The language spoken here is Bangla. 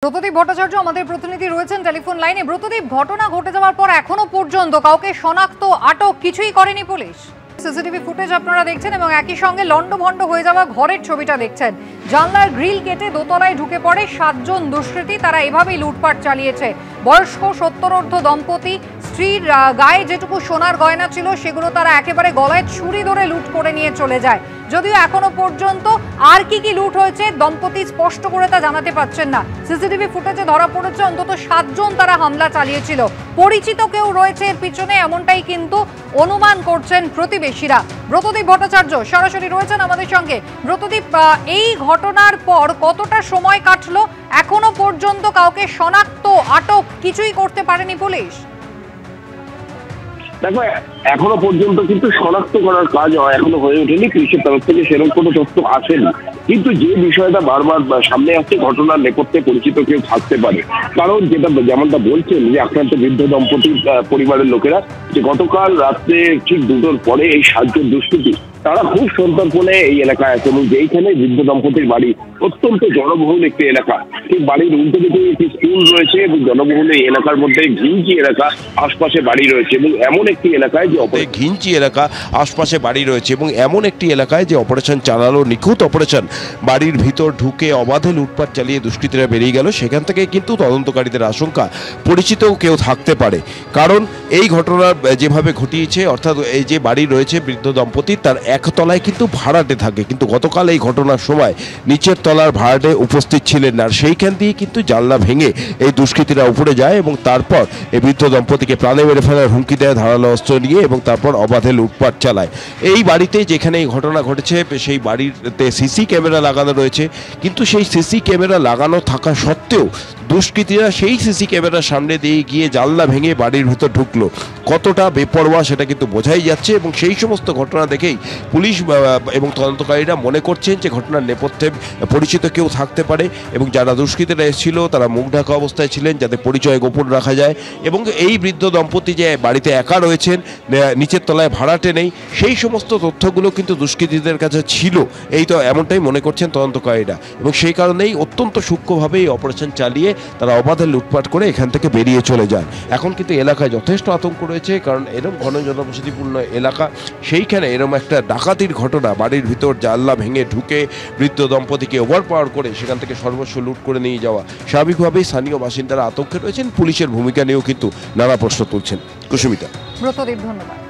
ব্রতদীপ ভট্টাচার্য আমাদের প্রতিনিধি রয়েছেন টেলিফোন লাইনে। ব্রতদীপ, ঘটনা ঘটে যাওয়ার পর এখনো পর্যন্ত কাউকে শনাক্ত আটক কিছুই করেনি পুলিশ। সিসিটিভি ফুটেজ আপনারা দেখছেন এবং একই সঙ্গে লন্ডভন্ড হয়ে যাওয়া ঘরের ছবিটা দেখছেন। জানলার গ্রিল কেটে দোতলায় ঢুকে পড়ে 7 জন দুষ্কৃতী। তারা এভাবেই লুটপাট চালিয়েছে। বয়স্ক 70-ঊর্ধ্ব দম্পতি, স্ত্রীর গায়ে যেটুকু সোনার গয়না ছিল সেগুলো তারা একেবারে গলায় ছুরি ধরে লুট করে নিয়ে চলে যায়। যদিও এখনো পর্যন্ত আর কি লুট হয়েছে দম্পতি স্পষ্ট করে তা জানাতে পারছেন না। সিসিটিভি ফুটেজে ধরা পড়েছে অন্তত 7 জন তারা হামলা চালিয়েছিল। পরিচিত কেউ রয়েছে এর পিছনে, এমনটাই কিন্তু অনুমান করছেন প্রতিবেশীরা। ব্রতদীপ ভট্টাচার্য সরাসরি রয়েছেন আমাদের সঙ্গে। ব্রতদীপ, এই ঘটনার পর কতটা সময় কাটলো? এখনো পর্যন্ত কাউকে শনাক্ত আটক কিছুই করতে পারেনি পুলিশ। দেখো, এখনো পর্যন্ত কিন্তু শনাক্ত করার কাজ এখনো হয়ে ওঠেনি। পুলিশের তরফ থেকে সেরকম কোনো তথ্য আসেনি, কিন্তু যে বিষয়টা বারবার সামনে আসছে, ঘটনার নেপথ্যে পরিচিত কেউ থাকতে পারে। কারণ যেমনটা বলছেন যে আক্রান্ত বৃদ্ধ দম্পতির পরিবারের লোকেরা, যে গতকাল রাত্রে ঠিক 2টোর পরে এই 7 জন দুষ্কৃতী তারা খুব সন্তর্পণে এই এলাকায় আছে এবং যেইখানে বৃদ্ধ দম্পতির বাড়ি, অত্যন্ত জনবহুল একটি এলাকা। ঠিক বাড়ির উল্টো দিকে একটি স্কুল রয়েছে এবং জনবহুল এই এলাকার মধ্যে ঘিঞ্চি এলাকা, আশপাশে বাড়ি রয়েছে এবং এমন একটি এলাকায় যে ঘিঞ্চি এলাকা আশপাশে বাড়ি রয়েছে এবং এমন একটি এলাকায় যে অপারেশন চালালো, নিখুঁত অপারেশন, বাড়ির ভিতর ঢুকে অবাধে লুটপাট চালিয়ে দুষ্কৃতীরা বেরিয়ে গেল। সেখান থেকে কিন্তু তদন্তকারীদের আশঙ্কা পরিচিত কেউ থাকতে পারে। কারণ এই ঘটনা যেভাবে ঘটিয়েছে, অর্থাৎ এই যে বাড়ি রয়েছে বৃদ্ধ দম্পতি, তার একতলায় কিন্তু ভাড়াটে থাকে, কিন্তু গতকাল এই ঘটনার সময় নিচের তলার ভাড়াটে উপস্থিত ছিলেন না। সেইখান দিয়ে কিন্তু জানলা ভেঙে এই দুষ্কৃতীরা উপরে যায় এবং তারপর এই বৃদ্ধ দম্পতিকে প্রাণে মেরে ফেলার হুমকি দেয় ধারালো অস্ত্র নিয়ে এবং তারপর অবাধে লুটপাট চালায়। এই বাড়িতে যেখানে এই ঘটনা ঘটেছে সেই বাড়িতে সিসি ক্যামেরা লাগানো রয়েছে, কিন্তু সেই সিসি ক্যামেরা লাগানো থাকা সত্ত্বেও দুষ্কৃতীরা সেই সিসি ক্যামেরার সামনে দিয়ে গিয়ে জানলা ভেঙে বাড়ির ভিতর ঢুকলো। কতটা বেপরোয়া সেটা কিন্তু বোঝাই যাচ্ছে এবং সেই সমস্ত ঘটনা দেখেই পুলিশ এবং তদন্তকারীরা মনে করছেন যে ঘটনার নেপথ্যে পরিচিত কেউ থাকতে পারে এবং যারা দুষ্কৃতীরা এসেছিল তারা মুখ ঢাকা অবস্থায় ছিলেন যাতে পরিচয় গোপন রাখা যায়। এবং এই বৃদ্ধ দম্পতি যে বাড়িতে একা রয়েছেন, নিচের তলায় ভাড়াটে নেই, সেই সমস্ত তথ্যগুলো কিন্তু দুষ্কৃতীদের কাছে ছিল, এই তো এমনটাই মনে করছেন তদন্তকারীরা। এবং সেই কারণেই অত্যন্ত সূক্ষ্মভাবে এই অপারেশন চালিয়ে তারা অবাধে লুটপাট করে এখান থেকে বেরিয়ে চলে যান। এখন কিন্তু এলাকায় যথেষ্ট আতঙ্ক রয়েছে, কারণ এরকম ঘন জনবসতিপূর্ণ এলাকা, সেইখানে এরকম একটা ডাকাতির ঘটনা, বাড়ির ভিতর জানলা ভেঙে ঢুকে বৃদ্ধ দম্পতিকে ওভারপাওয়ার করে সেখান থেকে সর্বস্ব লুট করে নিয়ে যাওয়া, স্বাভাবিকভাবেই স্থানীয় বাসিন্দারা আতঙ্কে রয়েছেন। পুলিশের ভূমিকা নিয়েও কিন্তু নানা প্রশ্ন তুলছেন। কুসুমিতা। ব্রতদীপ, ধন্যবাদ।